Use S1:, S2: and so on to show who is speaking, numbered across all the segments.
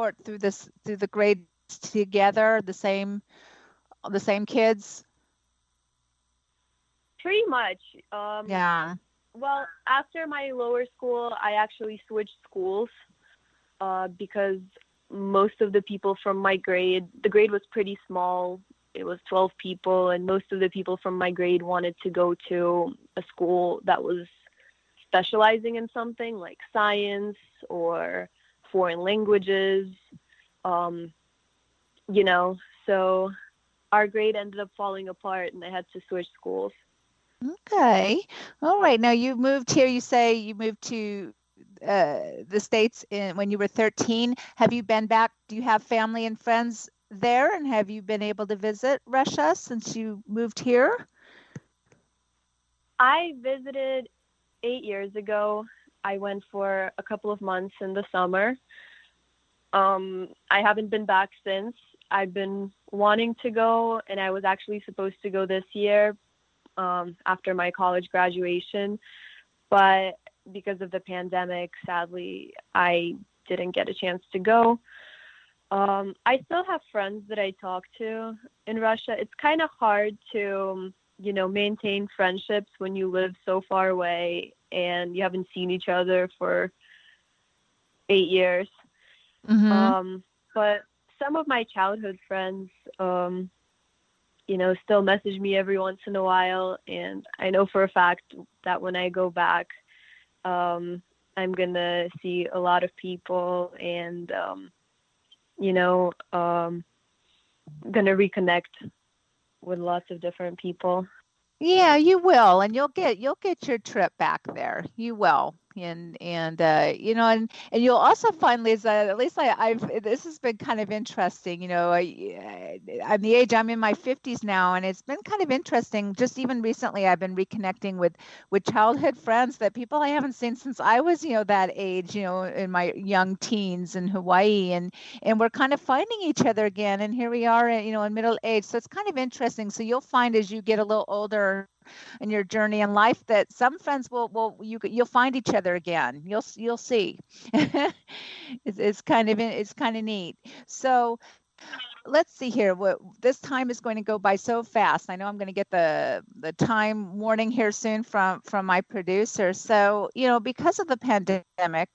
S1: cohort through the grades together, the same kids?
S2: Pretty much.
S1: Yeah.
S2: Well, after my lower school, I actually switched schools because most of the people from my grade, the grade was pretty small. It was 12 people, and most of the people from my grade wanted to go to a school that was specializing in something like science or foreign languages, um, so our grade ended up falling apart and I had to switch schools.
S1: Okay. All right. Now you moved here. You say you moved to the States when you were 13. Have you been back? Do you have family and friends there? And have you been able to visit Russia since you moved here?
S2: I visited 8 years ago. I went for a couple of months in the summer. I haven't been back since. I've been wanting to go, and I was actually supposed to go this year after my college graduation. But because of the pandemic, sadly, I didn't get a chance to go. I still have friends that I talk to in Russia. It's kind of hard to, maintain friendships when you live so far away and you haven't seen each other for 8 years.
S1: Mm-hmm.
S2: But some of my childhood friends, still message me every once in a while. And I know for a fact that when I go back, I'm going to see a lot of people and, going to reconnect with lots of different people.
S1: Yeah, you will, and you'll get your trip back there. You will, and you'll also find, Lisa. At least I've this has been kind of interesting. I'm the age, I'm in my 50s now, and it's been kind of interesting. Just even recently, I've been reconnecting with childhood friends, that people I haven't seen since I was that age, in my young teens in Hawaii, and we're kind of finding each other again. And here we are, in middle age. So it's kind of interesting. So you'll find as you get a little older in your journey in life that some friends you'll find each other again. You'll see. It's kind of neat. So let's see here. What this time is going to go by so fast. I know I'm going to get the time warning here soon from my producer. So because of the pandemic,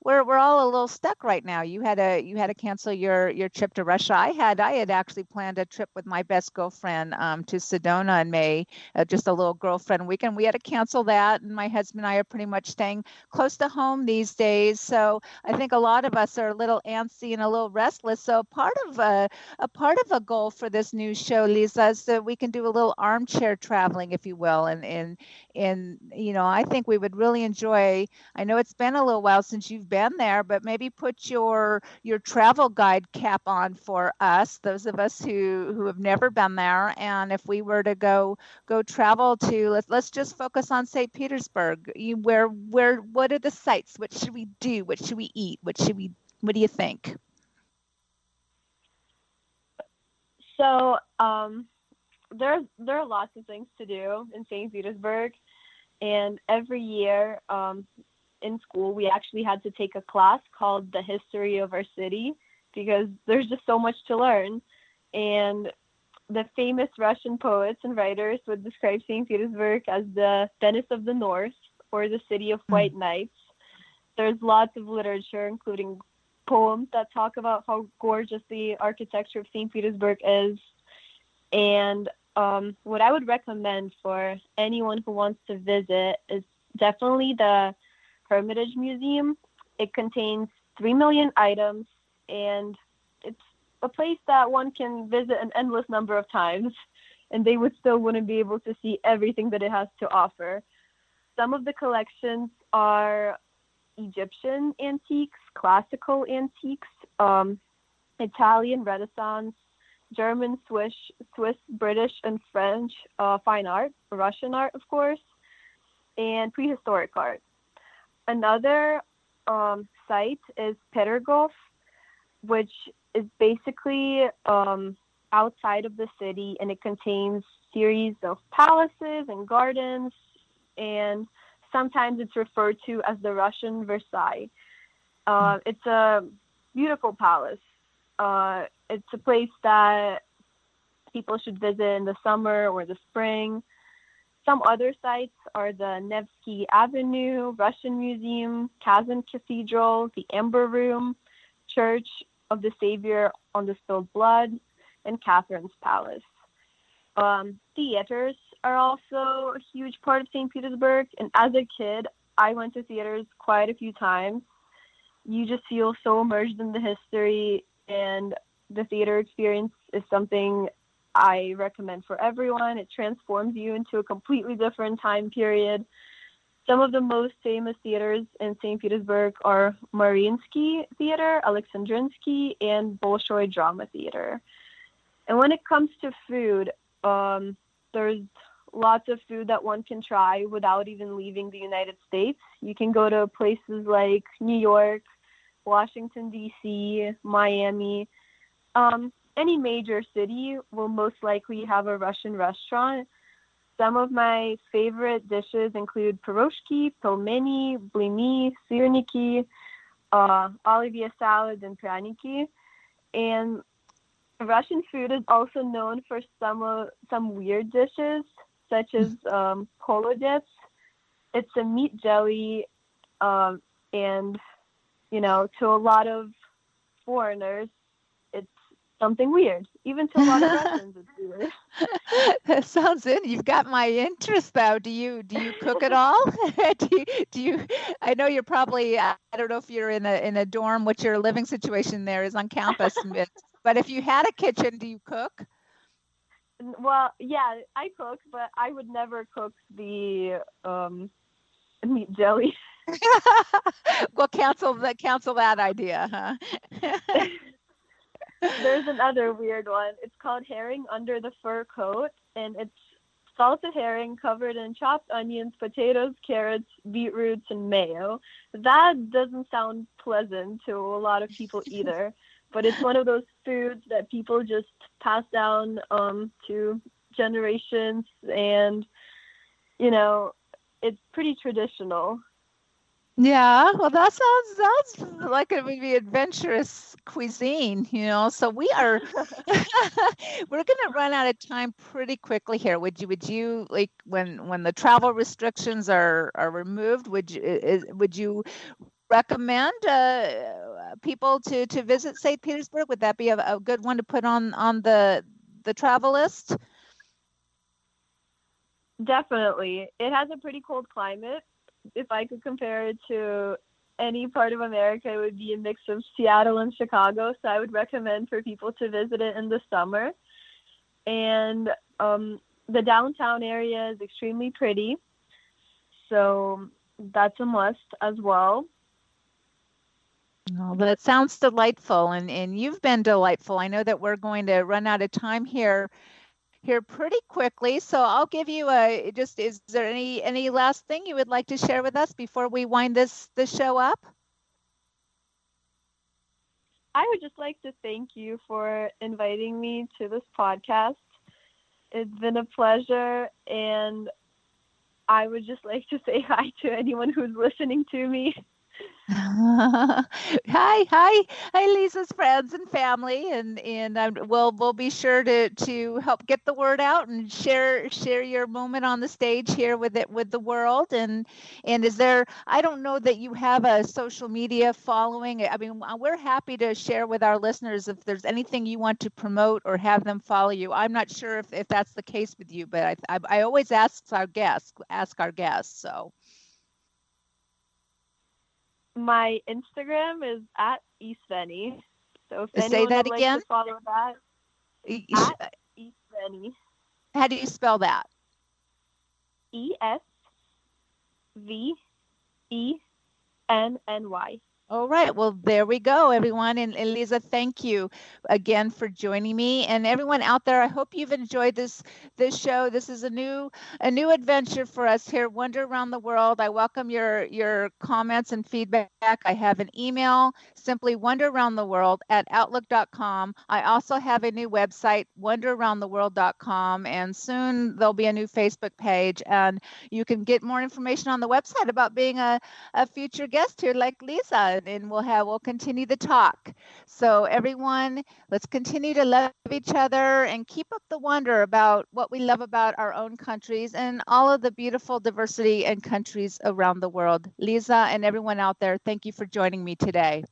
S1: we're all a little stuck right now. You had to cancel your trip to Russia. I had actually planned a trip with my best girlfriend to Sedona in May, just a little girlfriend weekend. We had to cancel that, and my husband and I are pretty much staying close to home these days. So I think a lot of us are a little antsy and a little restless. So part of a goal for this new show, Lisa, is that we can do a little armchair traveling, if you will, and I think we would really enjoy. I know it's been a little while since you've been there, but maybe put your travel guide cap on for us, those of us who have never been there. And if we were to go travel to, let's just focus on St. Petersburg. What are the sites? What should we do? What should we eat? What do you think?
S2: So there are lots of things to do in St. Petersburg, and every year in school we actually had to take a class called the history of our city because there's just so much to learn. And the famous Russian poets and writers would describe St. Petersburg as the Venice of the North, or the city of white knights. There's lots of literature, including poems that talk about how gorgeous the architecture of St. Petersburg is. And what I would recommend for anyone who wants to visit is definitely the Hermitage Museum. It contains 3 million items, and it's a place that one can visit an endless number of times, and they would still wouldn't be able to see everything that it has to offer. Some of the collections are Egyptian antiques, classical antiques, Italian Renaissance, German, Swiss, British, and French fine art, Russian art, of course, and prehistoric art. Another site is Petergov, which is basically outside of the city, and it contains series of palaces and gardens, and sometimes it's referred to as the Russian Versailles. It's a beautiful palace. It's a place that people should visit in the summer or the spring. Some other sites are the Nevsky Avenue, Russian Museum, Kazan Cathedral, the Amber Room, Church of the Savior on the Spilled Blood, and Catherine's Palace. Theaters are also a huge part of St. Petersburg, and as a kid, I went to theaters quite a few times. You just feel so immersed in the history, and the theater experience is something I recommend for everyone. It transforms you into a completely different time period. Some of the most famous theaters in St. Petersburg are Mariinsky Theater, Alexandrinsky, and Bolshoi Drama Theater. And when it comes to food, there's lots of food that one can try without even leaving the United States. You can go to places like New York, Washington, D.C., Miami. Any major city will most likely have a Russian restaurant. Some of my favorite dishes include piroshki, pelmeni, blini, sirniki, olivia salad, and pryaniki. And Russian food is also known for some weird dishes, such as holodets. It's a meat jelly, and to a lot of foreigners, it's something weird. Even to a lot of Russians, it's weird.
S1: That sounds in. You've got my interest, though. Do you cook at all? do you? I know you're probably. I don't know if you're in a dorm. What your living situation there is on campus, but if you had a kitchen, do you cook?
S2: Well, yeah, I cook, but I would never cook the meat jelly.
S1: Well, cancel that idea, huh?
S2: There's another weird one. It's called herring under the fur coat, and it's salted herring covered in chopped onions, potatoes, carrots, beetroots, and mayo. That doesn't sound pleasant to a lot of people either, but it's one of those foods that people just pass down to generations, and it's pretty traditional.
S1: Yeah, well, that sounds like it would be adventurous cuisine, So we're gonna run out of time pretty quickly here. Would you like when the travel restrictions are removed? Would you recommend people to visit St. Petersburg? Would that be a good one to put on the travel list?
S2: Definitely. It has a pretty cold climate. If I could compare it to any part of America, it would be a mix of Seattle and Chicago. So I would recommend for people to visit it in the summer. And the downtown area is extremely pretty. So that's a must as well.
S1: Oh, that sounds delightful, and you've been delightful. I know that we're going to run out of time here pretty quickly, so I'll give you is there any last thing you would like to share with us before we wind this show up?
S2: I would just like to thank you for inviting me to this podcast. It's been a pleasure, and I would just like to say hi to anyone who's listening to me.
S1: Hi, Lisa's friends and family, and we'll be sure to help get the word out and share your moment on the stage here with the world. And is there? I don't know that you have a social media following. I mean, we're happy to share with our listeners if there's anything you want to promote or have them follow you. I'm not sure if that's the case with you, but I always ask our guests. So.
S2: My Instagram is at Esveni. So if
S1: Say
S2: anyone
S1: that
S2: would
S1: again.
S2: like to follow that, at Esveni.
S1: How do you spell that?
S2: ESVENNY.
S1: All right. Well, there we go, everyone. And Liza, thank you again for joining me. And everyone out there, I hope you've enjoyed this show. This is a new adventure for us here, Wonder Around the World. I welcome your comments and feedback. I have an email, simply wonderaroundtheworld@outlook.com. I also have a new website, wonderaroundtheworld.com, and soon there'll be a new Facebook page. And you can get more information on the website about being a future guest here like Liza. and we'll continue the talk. So everyone, let's continue to love each other and keep up the wonder about what we love about our own countries and all of the beautiful diversity and countries around the world. Liza and everyone out there, thank you for joining me today.